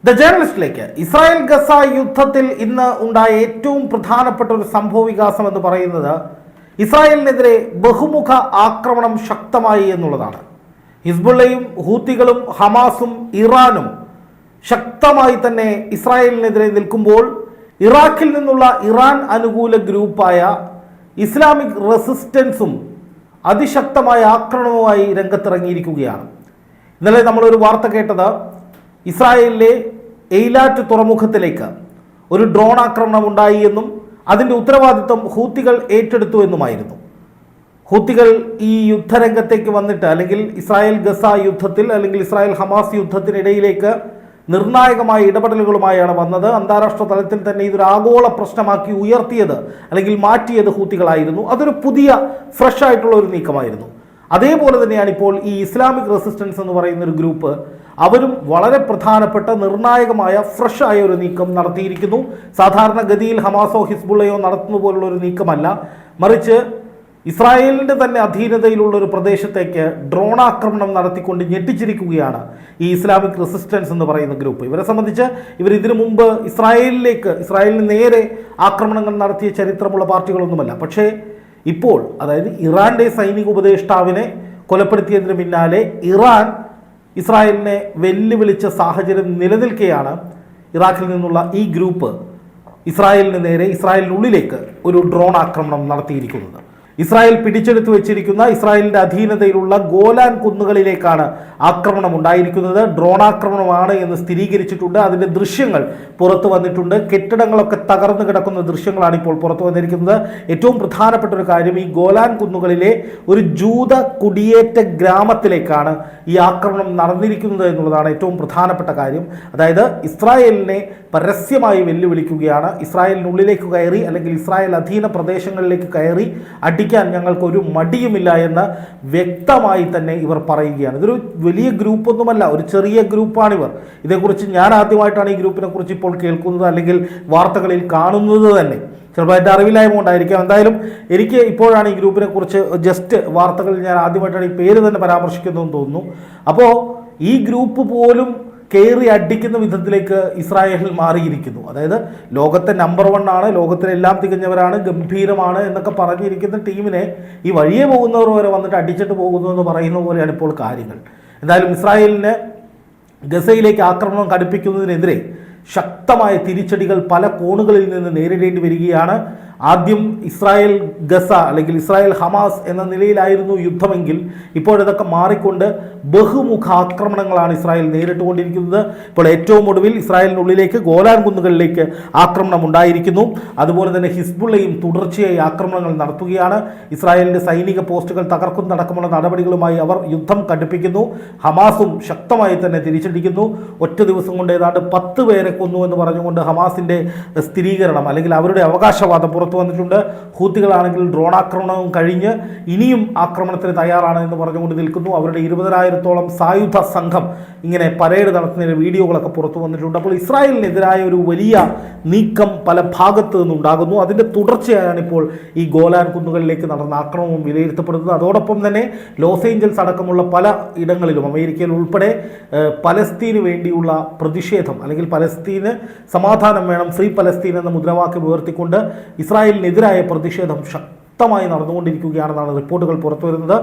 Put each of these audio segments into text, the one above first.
The ജേർണലിസ്റ്റിലേക്ക് Israel Gaza യുദ്ധത്തിൽ ഇന്ന് ഉണ്ടായ ഏറ്റവും പ്രധാനപ്പെട്ട ഒരു സംഭവ വികാസം എന്ന് പറയുന്നത് ഇസ്രായേലിനെതിരെ ബഹുമുഖ ആക്രമണം ശക്തമായി എന്നുള്ളതാണ്. ഹിസ്ബുള്ളയും ഹൂത്തികളും ഹമാസും ഇറാനും ശക്തമായി തന്നെ ഇസ്രായേലിനെതിരെ നിൽക്കുമ്പോൾ ഇറാഖിൽ നിന്നുള്ള ഇറാൻ അനുകൂല ഗ്രൂപ്പായ ഇസ്ലാമിക് റെസിസ്റ്റൻസും അതിശക്തമായ ആക്രമണവുമായി രംഗത്തിറങ്ങിയിരിക്കുകയാണ്. ഇന്നലെ നമ്മളൊരു വാർത്ത കേട്ടത് ഇസ്രായേലിലെ എയ്ലാറ്റ് തുറമുഖത്തിലേക്ക് ഒരു ഡ്രോൺ ആക്രമണം ഉണ്ടായി എന്നും അതിൻ്റെ ഉത്തരവാദിത്വം ഹൂത്തികൾ ഏറ്റെടുത്തു എന്നുമായിരുന്നു. ഹൂത്തികൾ ഈ യുദ്ധരംഗത്തേക്ക് വന്നിട്ട് അല്ലെങ്കിൽ ഇസ്രായേൽ ഗസ യുദ്ധത്തിൽ അല്ലെങ്കിൽ ഇസ്രായേൽ ഹമാസ് യുദ്ധത്തിനിടയിലേക്ക് നിർണായകമായ ഇടപെടലുകളുമായാണ് വന്നത്. അന്താരാഷ്ട്ര തലത്തിൽ തന്നെ ഇതൊരു ആഗോള പ്രശ്നമാക്കി ഉയർത്തിയത് അല്ലെങ്കിൽ മാറ്റിയത് ഹൂത്തികളായിരുന്നു. അതൊരു പുതിയ ഫ്രഷ് ആയിട്ടുള്ള ഒരു നീക്കമായിരുന്നു. അതേപോലെ തന്നെയാണ് ഇപ്പോൾ ഈ ഇസ്ലാമിക് റെസിസ്റ്റൻസ് എന്ന് പറയുന്ന ഒരു ഗ്രൂപ്പ്, അവരും വളരെ പ്രധാനപ്പെട്ട നിർണായകമായ ഫ്രഷ് ആയ ഒരു നീക്കം നടത്തിയിരിക്കുന്നു. സാധാരണഗതിയിൽ ഹമാസോ ഹിസ്ബുള്ളയോ നടത്തുന്ന പോലുള്ള ഒരു നീക്കമല്ല, മറിച്ച് ഇസ്രായേലിൻ്റെ തന്നെ അധീനതയിലുള്ള ഒരു പ്രദേശത്തേക്ക് ഡ്രോൺ ആക്രമണം നടത്തിക്കൊണ്ട് ഞെട്ടിച്ചിരിക്കുകയാണ് ഈ ഇസ്ലാമിക് റെസിസ്റ്റൻസ് എന്ന് പറയുന്ന ഗ്രൂപ്പ്. ഇവരെ സംബന്ധിച്ച് ഇവർ ഇതിനു മുമ്പ് ഇസ്രായേലിന് നേരെ ആക്രമണങ്ങൾ നടത്തിയ ചരിത്രമുള്ള പാർട്ടികളൊന്നുമല്ല. പക്ഷേ ഇപ്പോൾ, അതായത് ഇറാൻ്റെ സൈനിക ഉപദേഷ്ടാവിനെ കൊലപ്പെടുത്തിയതിന് പിന്നാലെ ഇറാൻ ഇസ്രായേലിനെ വെല്ലുവിളിച്ച സാഹചര്യം നിലനിൽക്കെയാണ് ഇറാഖിൽ നിന്നുള്ള ഈ ഗ്രൂപ്പ് ഇസ്രായേലിനുള്ളിലേക്ക് ഒരു ഡ്രോൺ ആക്രമണം നടത്തിയിരിക്കുന്നത്. ഇസ്രായേൽ പിടിച്ചെടുത്ത് വെച്ചിരിക്കുന്ന ഇസ്രായേലിൻ്റെ അധീനതയിലുള്ള ഗോലാൻ കുന്നുകളിലേക്കാണ് ആക്രമണം ഉണ്ടായിരിക്കുന്നത്. ഡ്രോൺ ആക്രമണമാണ് എന്ന് സ്ഥിരീകരിച്ചിട്ടുണ്ട്. അതിൻ്റെ ദൃശ്യങ്ങൾ പുറത്തു വന്നിട്ടുണ്ട്. കെട്ടിടങ്ങളൊക്കെ തകർന്നു കിടക്കുന്ന ദൃശ്യങ്ങളാണ് ഇപ്പോൾ പുറത്തു വന്നിരിക്കുന്നത്. ഏറ്റവും പ്രധാനപ്പെട്ട ഒരു കാര്യം, ഈ ഗോലാൻ കുന്നുകളിലെ ഒരു ജൂത കുടിയേറ്റ ഗ്രാമത്തിലേക്കാണ് ഈ ആക്രമണം നടന്നിരിക്കുന്നത് എന്നുള്ളതാണ് ഏറ്റവും പ്രധാനപ്പെട്ട കാര്യം. അതായത് ഇസ്രായേലിനെ പരസ്യമായി വെല്ലുവിളിക്കുകയാണ്. ഇസ്രായേലിനുള്ളിലേക്ക് കയറി അല്ലെങ്കിൽ ഇസ്രായേൽ അധീന പ്രദേശങ്ങളിലേക്ക് കയറി അടിക്കാൻ ഞങ്ങൾക്കൊരു മടിയുമില്ല എന്ന് വ്യക്തമായി തന്നെ ഇവർ പറയുകയാണ്. ഇതൊരു വലിയ ഗ്രൂപ്പൊന്നുമല്ല, ഒരു ചെറിയ ഗ്രൂപ്പാണിവർ. ഇതേക്കുറിച്ച് ഞാൻ ആദ്യമായിട്ടാണ് ഈ ഗ്രൂപ്പിനെ കുറിച്ച് ഇപ്പോൾ കേൾക്കുന്നത് അല്ലെങ്കിൽ വാർത്തകളിൽ കാണുന്നത് തന്നെ. ചിലപ്പോൾ എൻ്റെ അറിവില്ലായ്മ കൊണ്ടായിരിക്കാം. എന്തായാലും എനിക്ക് ഇപ്പോഴാണ് ഈ ഗ്രൂപ്പിനെ കുറിച്ച് ജസ്റ്റ് വാർത്തകളിൽ ഞാൻ ആദ്യമായിട്ടാണ് ഈ പേര് തന്നെ പരാമർശിക്കുന്നതെന്ന് തോന്നുന്നു. അപ്പോൾ ഈ ഗ്രൂപ്പ് പോലും കയറി അടിക്കുന്ന വിധത്തിലേക്ക് ഇസ്രായേൽ മാറിയിരിക്കുന്നു. അതായത് ലോകത്തെ നമ്പർ 1 ആണ്, ലോകത്തിലെല്ലാം തികഞ്ഞവരാണ്, ഗംഭീരമാണ് എന്നൊക്കെ പറഞ്ഞിരിക്കുന്ന ടീമിനെ ഈ വഴിയെ പോകുന്നവർ വരെ വന്നിട്ട് അടിച്ചിട്ട് പോകുന്നു എന്ന് പറയുന്ന പോലെയാണ് ഇപ്പോൾ കാര്യങ്ങൾ. എന്തായാലും ഇസ്രായേലിന് ഗസയിലേക്ക് ആക്രമണം കടുപ്പിക്കുന്നതിനെതിരെ ശക്തമായ തിരിച്ചടികൾ പല കോണുകളിൽ നിന്ന് നേരിടേണ്ടി വരികയാണ്. ആദ്യം ഇസ്രായേൽ ഗസ അല്ലെങ്കിൽ ഇസ്രായേൽ ഹമാസ് എന്ന നിലയിലായിരുന്നു യുദ്ധമെങ്കിൽ ഇപ്പോഴിതൊക്കെ മാറിക്കൊണ്ട് ബഹുമുഖ ആക്രമണങ്ങളാണ് ഇസ്രായേൽ നേരിട്ടുകൊണ്ടിരിക്കുന്നത്. ഇപ്പോൾ ഏറ്റവും ഒടുവിൽ ഇസ്രായേലിനുള്ളിലേക്ക് ഗോലാൻ കുന്നുകളിലേക്ക് ആക്രമണം ഉണ്ടായിരിക്കുന്നു. അതുപോലെ തന്നെ ഹിസ്ബുള്ളയും തുടർച്ചയായി ആക്രമണങ്ങൾ നടത്തുകയാണ്. ഇസ്രായേലിൻ്റെ സൈനിക പോസ്റ്റുകൾ തകർക്കുന്നതടക്കമുള്ള നടപടികളുമായി അവർ യുദ്ധം കടുപ്പിക്കുന്നു. ഹമാസും ശക്തമായി തന്നെ തിരിച്ചടിക്കുന്നു. ഒറ്റ ദിവസം കൊണ്ട് ഏതാണ്ട് 10 പേരെ കൊന്നു എന്ന് പറഞ്ഞുകൊണ്ട് ഹമാസിൻ്റെ സ്ഥിരീകരണം അല്ലെങ്കിൽ അവരുടെ അവകാശവാദം പുറത്തു വന്നിട്ടുണ്ട്. ഹൂത്തികളാണെങ്കിൽ ഡ്രോൺ ആക്രമണവും കഴിഞ്ഞ് ഇനിയും ആക്രമണത്തിന് തയ്യാറാണ് എന്ന് പറഞ്ഞുകൊണ്ട് നിൽക്കുന്നു. അവരുടെ 20,000-ഓളം സായുധ സംഘം ഇങ്ങനെ പരേഡ് നടത്തുന്ന വീഡിയോകളൊക്കെ പുറത്തു വന്നിട്ടുണ്ട്. അപ്പോൾ ഇസ്രായേലിനെതിരായ ഒരു വലിയ നീക്കം പല ഭാഗത്തു നിന്നുണ്ടാകുന്നു. അതിൻ്റെ തുടർച്ചയായാണ് ഇപ്പോൾ ഈ ഗോലാൻ കുന്നുകളിലേക്ക് നടന്ന ആക്രമണം വിലയിരുത്തപ്പെടുന്നത്. അതോടൊപ്പം തന്നെ ലോസ് ഏഞ്ചൽസ് അടക്കമുള്ള പല ഇടങ്ങളിലും അമേരിക്കയിൽ ഉൾപ്പെടെ പലസ്തീന് വേണ്ടിയുള്ള പ്രതിഷേധം അല്ലെങ്കിൽ പലസ്തീന് സമാധാനം വേണം, ഫ്രീ പലസ്തീൻ എന്ന മുദ്രാവാക്യം ഉയർത്തിക്കൊണ്ട് ഇസ്രായേലിനെതിരായ പ്രതിഷേധം ശക്തമായി നടന്നുകൊണ്ടിരിക്കുകയാണെന്നാണ് റിപ്പോർട്ടുകൾ പുറത്തു വരുന്നത്.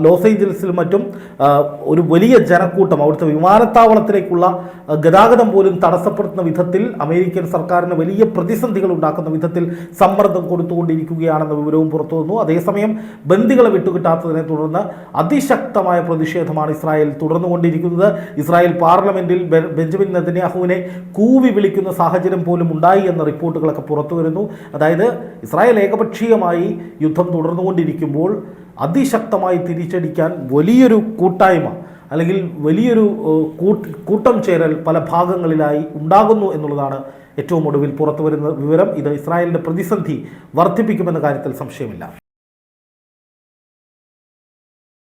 ലോസ് ഏഞ്ചൽസിലും മറ്റും ഒരു വലിയ ജനക്കൂട്ടം അവിടുത്തെ വിമാനത്താവളത്തിലേക്കുള്ള ഗതാഗതം പോലും തടസ്സപ്പെടുത്തുന്ന വിധത്തിൽ അമേരിക്കൻ സർക്കാരിന് വലിയ പ്രതിസന്ധികൾ ഉണ്ടാക്കുന്ന വിധത്തിൽ സമ്മർദ്ദം കൊടുത്തുകൊണ്ടിരിക്കുകയാണെന്ന വിവരവും പുറത്തു വന്നു. അതേസമയം ബന്ദികളെ വിട്ടുകിട്ടാത്തതിനെ തുടർന്ന് അതിശക്തമായ പ്രതിഷേധമാണ് ഇസ്രായേൽ തുടർന്നുകൊണ്ടിരിക്കുന്നത്. ഇസ്രായേൽ പാർലമെന്റിൽ ബെഞ്ചമിൻ നെതന്യാഹുവിനെ കൂവി വിളിക്കുന്ന സാഹചര്യം പോലും ഉണ്ടായി എന്ന റിപ്പോർട്ടുകളൊക്കെ പുറത്തു വരുന്നു. അതായത് ഇസ്രായേൽ ഏകപക്ഷീയമായി യുദ്ധം തുടർന്നുകൊണ്ടിരിക്കുമ്പോൾ അതിശക്തമായി തിരിച്ചടിക്കാൻ വലിയൊരു കൂട്ടായ്മ അല്ലെങ്കിൽ വലിയൊരു കൂട്ടം ചേരൽ പല ഭാഗങ്ങളിലായി ഉണ്ടാകുന്നു എന്നുള്ളതാണ് ഏറ്റവും ഒടുവിൽ പുറത്തു വരുന്ന വിവരം. ഇത് ഇസ്രായേലിൻ്റെ പ്രതിസന്ധി വർദ്ധിപ്പിക്കുമെന്ന കാര്യത്തിൽ സംശയമില്ല.